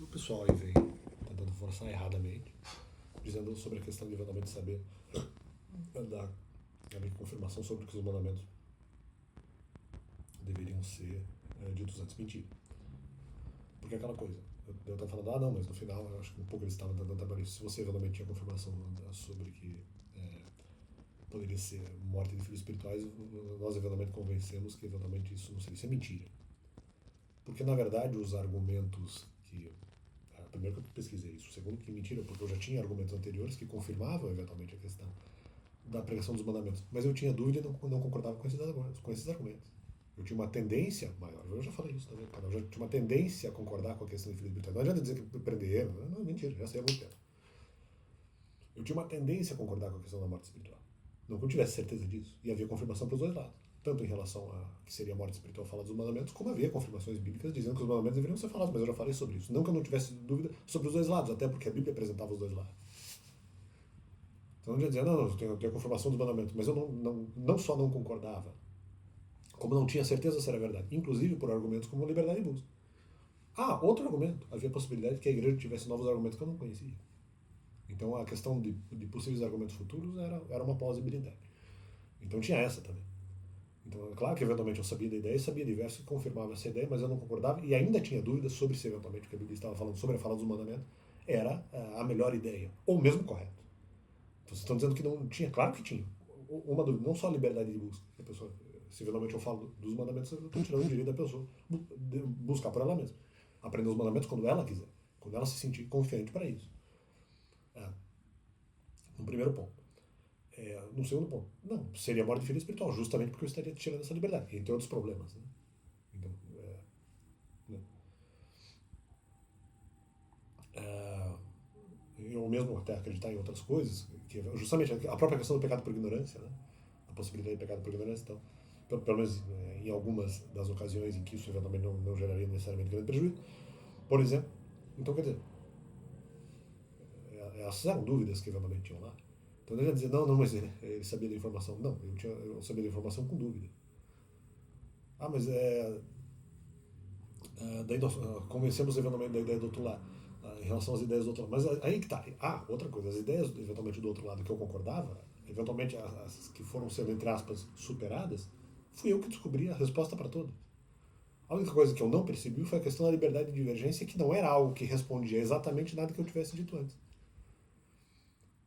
o pessoal aí vem tentando forçar erradamente, dizendo sobre a questão de eventualmente saber da confirmação sobre que os mandamentos deveriam ser ditos antes. Mentira. Porque é aquela coisa, eu estava falando, não, mas no final eu acho que um pouco eles estavam tentando trabalhar isso. Se você eventualmente tinha confirmação sobre que poderia ser morte de filhos espirituais, nós eventualmente convencemos que eventualmente isso não seria. Isso é mentira. Porque na verdade os argumentos que. Primeiro que eu pesquisei isso, segundo que mentira, porque eu já tinha argumentos anteriores que confirmavam eventualmente a questão da pregação dos mandamentos. Mas eu tinha dúvida e não concordava com esses argumentos. Eu tinha uma tendência maior, eu já falei isso também, eu já tinha uma tendência a concordar com a questão de filhos espirituais. Não adianta dizer que prenderam, não, mentira, já sei há muito tempo. Eu tinha uma tendência a concordar com a questão da morte espiritual. Não que eu tivesse certeza disso. E havia confirmação para os dois lados. Tanto em relação a que seria a morte espiritual falar dos mandamentos, como havia confirmações bíblicas dizendo que os mandamentos deveriam ser falados, mas eu já falei sobre isso. Não que eu não tivesse dúvida sobre os dois lados, até porque a Bíblia apresentava os dois lados. Então não ia dizer, não, eu tenho a confirmação dos mandamentos, mas eu não só não concordava, como não tinha certeza se era verdade, inclusive por argumentos como liberdade de busca. Outro argumento, havia a possibilidade de que a igreja tivesse novos argumentos que eu não conhecia. Então a questão de possíveis argumentos futuros era uma plausibilidade. Então tinha essa também. Então, é claro que eventualmente eu sabia da ideia e sabia de versos que confirmavam essa ideia, mas eu não concordava e ainda tinha dúvidas sobre se eventualmente o que a Bíblia estava falando sobre a fala dos mandamentos era a melhor ideia, ou mesmo correto. Então, vocês estão dizendo que não tinha? Claro que tinha. Uma dúvida, não só a liberdade de busca. A pessoa, se eventualmente eu falo dos mandamentos, eu estou tirando o direito da pessoa de buscar por ela mesma. Aprender os mandamentos quando ela quiser, quando ela se sentir confiante para isso. No primeiro ponto. No segundo ponto, não, seria morte de filho espiritual, justamente porque eu estaria tirando essa liberdade, entre outros problemas. Né? Então, né? Eu mesmo até acreditar em outras coisas, que justamente a própria questão do pecado por ignorância, né? A possibilidade de pecado por ignorância, então, pelo menos em algumas das ocasiões em que isso eventualmente não geraria necessariamente grande prejuízo. Por exemplo, então quer dizer, essas eram dúvidas que eventualmente tinham lá. Então não ia dizer, não, mas ele sabia da informação. Não, eu sabia da informação com dúvida. Mas daí nós convencemos eventualmente da ideia do outro lado, em relação às ideias do outro lado. Mas aí que está. Outra coisa, as ideias eventualmente do outro lado que eu concordava, eventualmente as que foram sendo, entre aspas, superadas, fui eu que descobri a resposta para todas. A única coisa que eu não percebi foi a questão da liberdade de divergência, que não era algo que respondia exatamente nada que eu tivesse dito antes.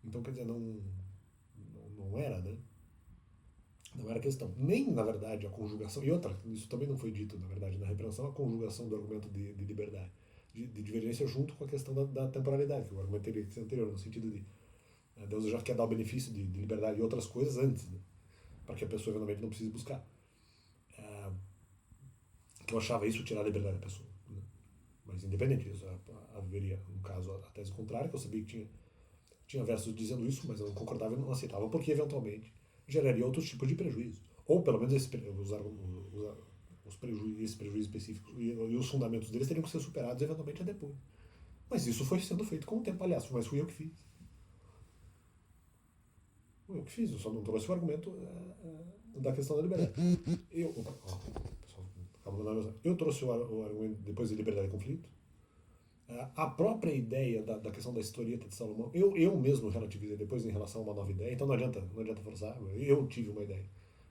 Então, quer dizer, não era, né? Não era questão. Nem, na verdade, a conjugação. E outra, isso também não foi dito, na verdade, na repreensão, a conjugação do argumento de liberdade, de divergência, junto com a questão da temporalidade, que o argumento teria que ser anterior, no sentido de Deus já quer dar o benefício de liberdade e outras coisas antes, né? Para que a pessoa, eventualmente, não precise buscar. Que eu achava isso tirar a liberdade da pessoa. Né? Mas, independente disso, haveria, no caso, a tese contrária, que eu sabia que tinha versos dizendo isso, mas eu não concordava e não aceitava, porque, eventualmente, geraria outros tipos de prejuízo. Ou, pelo menos, esses prejuízos específicos e os fundamentos deles teriam que ser superados, eventualmente, depois. Mas isso foi sendo feito com o tempo, aliás, mas fui eu que fiz. Eu só não trouxe o argumento da questão da liberdade. Eu trouxe o argumento depois de liberdade e conflito. A própria ideia da questão da historieta de Salomão, eu mesmo relativizei depois em relação a uma nova ideia, então não adianta forçar, eu tive uma ideia,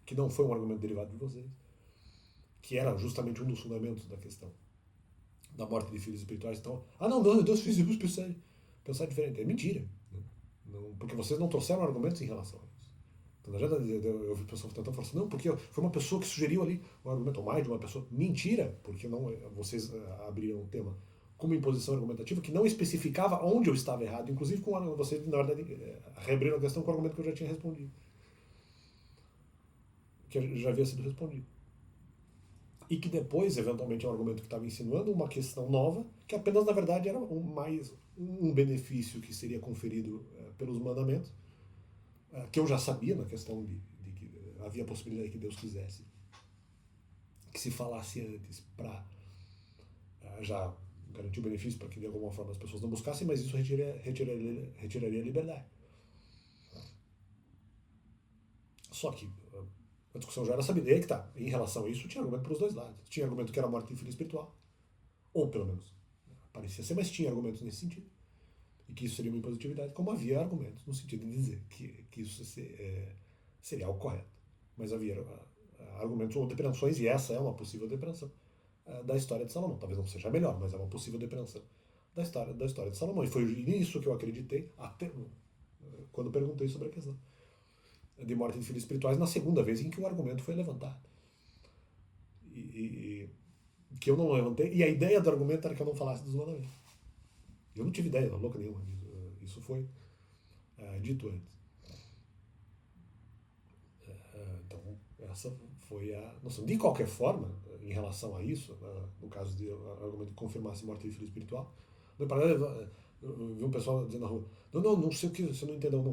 que não foi um argumento derivado de vocês, que era justamente um dos fundamentos da questão da morte de filhos espirituais. Então, não, Deus fez isso, pensar diferente. É mentira. Né? Não, porque vocês não trouxeram argumentos em relação a isso. Então, não adianta dizer, eu vi pessoas tentando forçar, não, porque foi uma pessoa que sugeriu ali um argumento, ou mais de uma pessoa. Mentira, porque vocês abriram um tema com uma imposição argumentativa que não especificava onde eu estava errado, inclusive com vocês, na verdade, reabriram a questão com o argumento que eu já tinha respondido. Que já havia sido respondido. E que depois, eventualmente, é um argumento que estava insinuando uma questão nova, que apenas, na verdade, era um benefício que seria conferido pelos mandamentos, que eu já sabia na questão de que havia a possibilidade que Deus quisesse que se falasse antes para já garantir o benefício para que de alguma forma as pessoas não buscassem, mas isso retiraria a liberdade. Só que a discussão já era sabida. E aí que tá. Em relação a isso, tinha argumento para os dois lados. Tinha argumento que era morte de filho espiritual. Ou pelo menos parecia ser, mas tinha argumentos nesse sentido. E que isso seria uma impositividade, como havia argumentos no sentido de dizer que isso seria algo correto. Mas havia argumentos ou depreensões, e essa é uma possível depreensão da história de Salomão. Talvez não seja a melhor, mas é uma possível depreensão da história de Salomão. E foi nisso que eu acreditei, até quando perguntei sobre a questão de morte de filhos espirituais, na segunda vez em que o argumento foi levantado. E que eu não levantei, e a ideia do argumento era que eu não falasse dos mandamentos. Eu não tive ideia, louca nenhuma. Isso foi dito antes. Então, essa foi a noção. De qualquer forma, em relação a isso, no caso de argumento de confirmar-se morte de filho espiritual, eu vi um pessoal dizendo na rua, não sei o que, você não entendeu,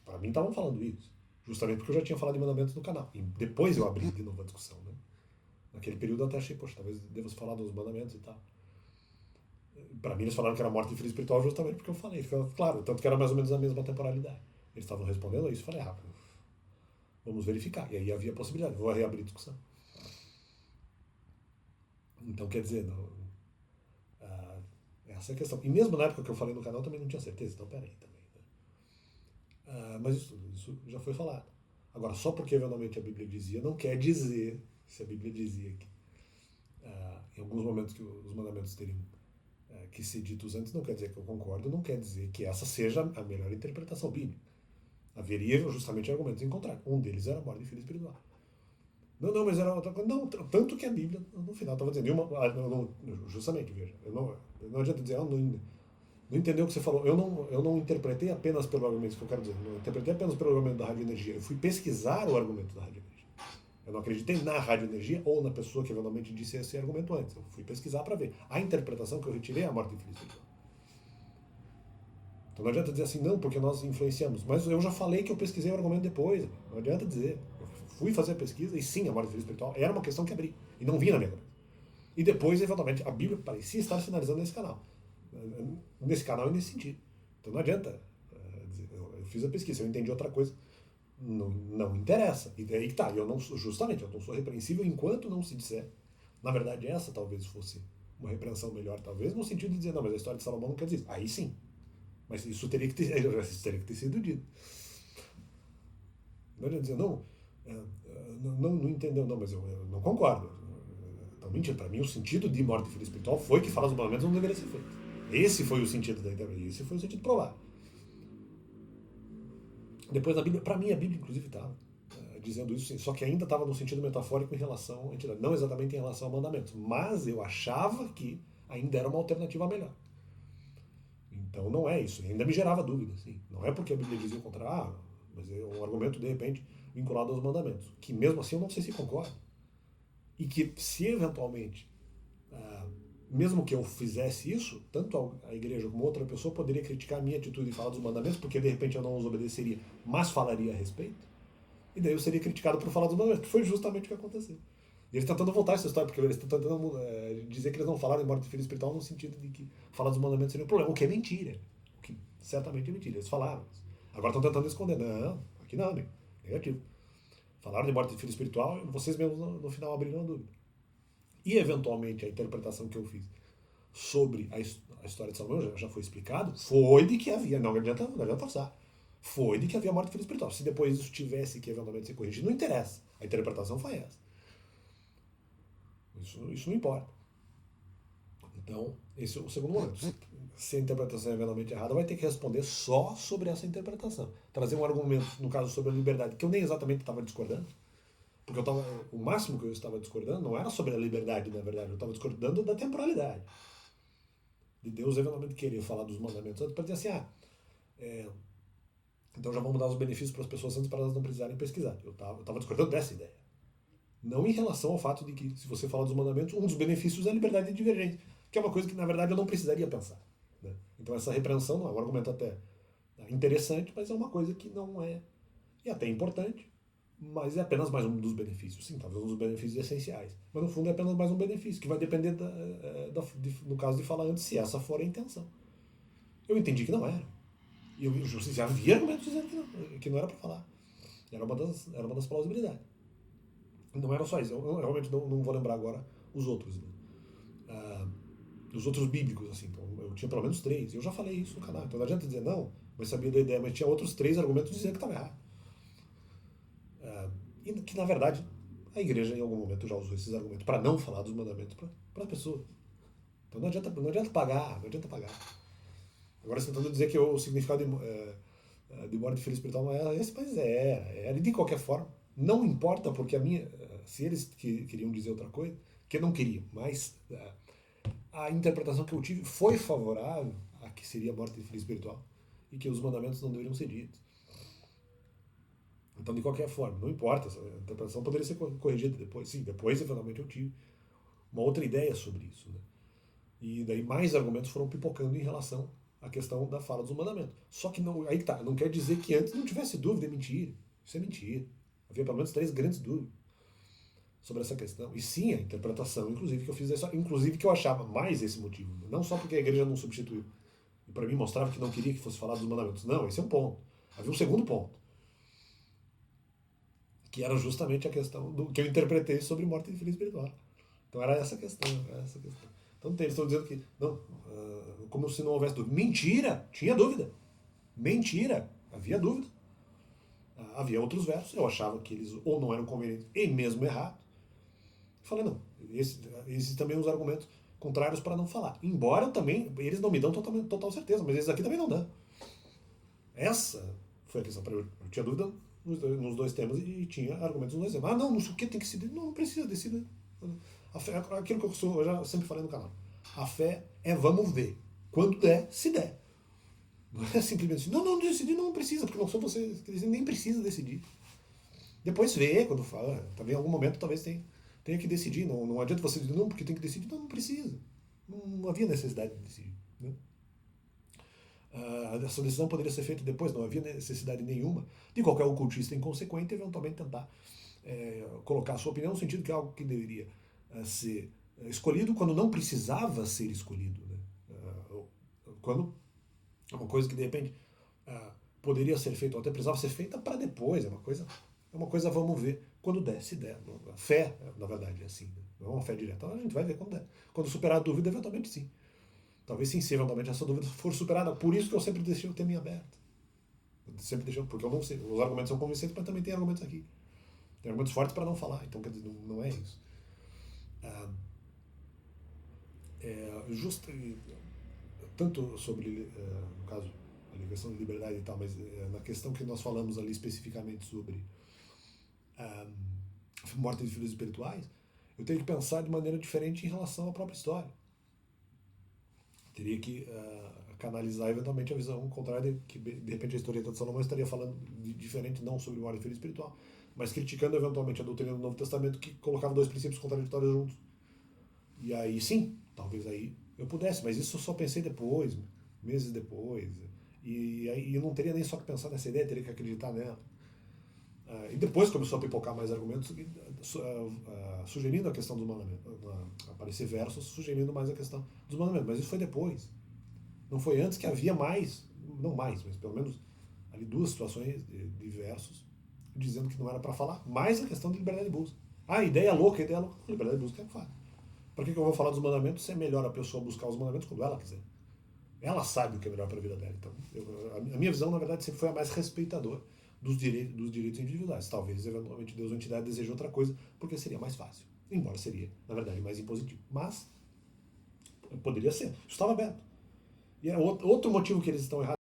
para mim estavam falando isso, justamente porque eu já tinha falado de mandamentos no canal, e depois eu abri de novo a discussão, né? Naquele período eu até achei, poxa, talvez devamos falar dos mandamentos e tal. Para mim eles falaram que era morte de filho espiritual justamente porque eu falei, claro, tanto que era mais ou menos a mesma temporalidade. Eles estavam respondendo a isso, falei, vamos verificar. E aí havia a possibilidade, vou reabrir a discussão. Então, quer dizer, essa é a questão. E mesmo na época que eu falei no canal, também não tinha certeza. Então, peraí também. Né? Mas isso já foi falado. Agora, só porque eventualmente a Bíblia dizia, não quer dizer, se a Bíblia dizia que em alguns momentos que os mandamentos teriam que ser ditos antes, não quer dizer que eu concordo, não quer dizer que essa seja a melhor interpretação bíblica. Haveria justamente argumentos em contrário. Um deles era a morte de filho espiritual. Não, mas era outra coisa. Não, tanto que a Bíblia, no final, estava dizendo. Justamente, veja. Não adianta dizer, não entendeu o que você falou. Eu não interpretei apenas pelo argumento, que eu quero dizer. Não interpretei apenas pelo argumento da radioenergia. Eu fui pesquisar o argumento da radioenergia. Eu não acreditei na radioenergia ou na pessoa que eventualmente disse esse argumento antes. Eu fui pesquisar para ver. A interpretação que eu retirei é a morte de filho espiritual. Então não adianta dizer assim, não, porque nós influenciamos. Mas eu já falei que eu pesquisei o argumento depois. Não adianta dizer. Eu fui fazer a pesquisa e sim, a morte de filho espiritual era uma questão que abri. E não vinha na minha cabeça. E depois, eventualmente, a Bíblia parecia estar sinalizando nesse canal. Nesse canal e nesse sentido. Então não adianta dizer, eu fiz a pesquisa, eu entendi outra coisa. Não interessa. E daí que tá. Eu não sou repreensível enquanto não se disser. Na verdade, essa talvez fosse uma repreensão melhor, talvez, no sentido de dizer, não, mas a história de Salomão não quer dizer isso. Aí sim. Mas isso teria que ter sido dito. Não adianta dizer, não entendeu, não, mas eu não concordo. Então, mentira, para mim o sentido de morte de filho espiritual foi que falar dos mandamentos não deveria ser feito. Esse foi o sentido da interpretação, esse foi o sentido provável. Depois, na Bíblia, para mim a Bíblia inclusive estava dizendo isso, sim, só que ainda estava no sentido metafórico em relação à entidade, não exatamente em relação a mandamentos, mas eu achava que ainda era uma alternativa melhor. Então não é isso, ainda me gerava dúvida, sim. Não é porque a Bíblia dizia o contrário, mas é um argumento de repente vinculado aos mandamentos, que mesmo assim eu não sei se concordo. E que se eventualmente, mesmo que eu fizesse isso, tanto a igreja como outra pessoa poderia criticar a minha atitude de falar dos mandamentos, porque de repente eu não os obedeceria, mas falaria a respeito, e daí eu seria criticado por falar dos mandamentos, que foi justamente o que aconteceu. E eles tentando voltar essa história, porque eles estão tentando dizer que eles não falaram em morte de filho espiritual no sentido de que falar dos mandamentos seria um problema, o que é mentira. O que certamente é mentira. Eles falaram. Agora estão tentando esconder. Não, aqui não, amigo. Negativo. Falaram de morte de filho espiritual e vocês mesmos no final abriram a dúvida. E eventualmente a interpretação que eu fiz sobre a história de Salomão já foi explicado, foi de que havia, não adianta forçar, foi de que havia morte de filho espiritual. Se depois isso tivesse que eventualmente ser corrigido, não interessa. A interpretação foi essa. Isso não importa. Então, esse é o segundo momento. Se a interpretação é eventualmente errada, vai ter que responder só sobre essa interpretação. Trazer um argumento, no caso, sobre a liberdade, que eu nem exatamente estava discordando, porque o máximo que eu estava discordando não era sobre a liberdade, na verdade, eu estava discordando da temporalidade. De Deus eventualmente querer falar dos mandamentos antes para dizer assim, então já vamos dar os benefícios para as pessoas antes para elas não precisarem pesquisar. Eu estava discordando dessa ideia. Não em relação ao fato de que, se você falar dos mandamentos, um dos benefícios é a liberdade de divergência, que é uma coisa que, na verdade, eu não precisaria pensar. Né? Então, essa repreensão não é um argumento até interessante, mas é uma coisa que não é, e até importante, mas é apenas mais um dos benefícios. Sim, talvez um dos benefícios essenciais. Mas, no fundo, é apenas mais um benefício, que vai depender, no caso de falar antes, se essa for a intenção. Eu entendi que não era. E eu já havia argumentos dizendo que não era para falar. Era uma das plausibilidades. Não era só isso, eu realmente não vou lembrar agora os outros. Né? Os outros bíblicos, assim. Então, eu tinha pelo menos 3. Eu já falei isso no canal. Então não adianta dizer não, mas sabia da ideia. Mas tinha outros 3 argumentos dizendo que estava errado. E que, na verdade, a igreja em algum momento já usou esses argumentos para não falar dos mandamentos para a pessoa. Então não adianta pagar, não adianta pagar. Agora você está tentando dizer que o significado de morte de filho espiritual não é esse, mas é. De qualquer forma, não importa, porque se eles queriam dizer outra coisa, que eu não queria, mas a interpretação que eu tive foi favorável a que seria a morte de filho espiritual e que os mandamentos não deveriam ser ditos. Então, de qualquer forma, não importa, essa interpretação poderia ser corrigida depois. Sim, depois, eventualmente, eu tive uma outra ideia sobre isso. Né? E daí mais argumentos foram pipocando em relação à questão da fala dos mandamentos. Só que não, aí que tá, não quer dizer que antes não tivesse dúvida, é mentira. Isso é mentira. Havia pelo menos 3 grandes dúvidas sobre essa questão. E sim, a interpretação, inclusive, que eu fiz dessa, inclusive que eu achava mais esse motivo. Não só porque a igreja não substituiu. E para mim mostrava que não queria que fosse falado dos mandamentos. Não, esse é um ponto. Havia um segundo ponto. Que era justamente a questão do que eu interpretei sobre morte de filho espiritual. Então era essa questão, Então eles estão dizendo que, não, como se não houvesse dúvida. Mentira! Tinha dúvida. Mentira! Havia dúvida. Havia outros versos, eu achava que eles ou não eram convenientes e mesmo errados. Falei, não, existem também os argumentos contrários para não falar. Embora também, eles não me dão total certeza, mas esses aqui também não dão. Essa foi a questão. Eu tinha dúvida nos 2 temas e tinha argumentos nos 2 temas. Não sei o que tem que decidir. Não precisa decidir. A fé, aquilo que eu já sempre falei no canal. A fé é vamos ver. Quando der, se der. Não é simplesmente assim, não decidir, não precisa, porque não são vocês que decidem, nem precisa decidir. Depois vê, quando fala, também em algum momento talvez tenha que decidir. Não adianta você dizer, não, porque tem que decidir. Não precisa. Não havia necessidade de decidir. Né? Essa decisão poderia ser feita depois, não havia necessidade nenhuma de qualquer ocultista inconsequente eventualmente tentar colocar a sua opinião no sentido que é algo que deveria ser escolhido quando não precisava ser escolhido. Né? Quando é uma coisa que de repente poderia ser feita, ou até precisava ser feita para depois, é uma coisa vamos ver quando der, se der. A fé, na verdade, é assim, né? Não é uma fé direta, a gente vai ver quando der. Quando superar a dúvida, eventualmente sim. Talvez sim, se eventualmente essa dúvida for superada. Por isso que eu sempre deixei o tema em aberto. Eu sempre deixei, porque eu não sei. Os argumentos são convincentes, mas também tem argumentos aqui. Tem argumentos fortes para não falar. Então, quer dizer, não é isso. Tanto sobre, no caso, a questão de liberdade e tal, mas na questão que nós falamos ali especificamente sobre morte de filhos espirituais, eu tenho que pensar de maneira diferente em relação à própria história. Teria que canalizar eventualmente a visão contrária, que de repente a historieta de Salomão estaria falando diferente, não sobre morte de filho espiritual, mas criticando eventualmente a doutrina do Novo Testamento que colocava 2 princípios contraditórios juntos. E aí sim, talvez aí eu pudesse, mas isso eu só pensei depois, meses depois. E aí eu não teria nem só que pensar nessa ideia, teria que acreditar nela. E depois começou a pipocar mais argumentos, sugerindo a questão dos mandamentos, aparecer versos sugerindo mais a questão dos mandamentos, mas isso foi depois. Não foi antes que havia mais, não mais, mas pelo menos ali 2 situações de versos dizendo que não era para falar, mais a questão de liberdade de busca. Ideia louca, liberdade de busca é fácil. Para que eu vou falar dos mandamentos se é melhor a pessoa buscar os mandamentos quando ela quiser? Ela sabe o que é melhor para a vida dela. Então, a minha visão, na verdade, sempre foi a mais respeitadora dos direitos individuais. Talvez, eventualmente, Deus ou a entidade deseje outra coisa, porque seria mais fácil. Embora seria, na verdade, mais impositivo. Mas, poderia ser. Isso estava aberto. E é outro motivo que eles estão errados.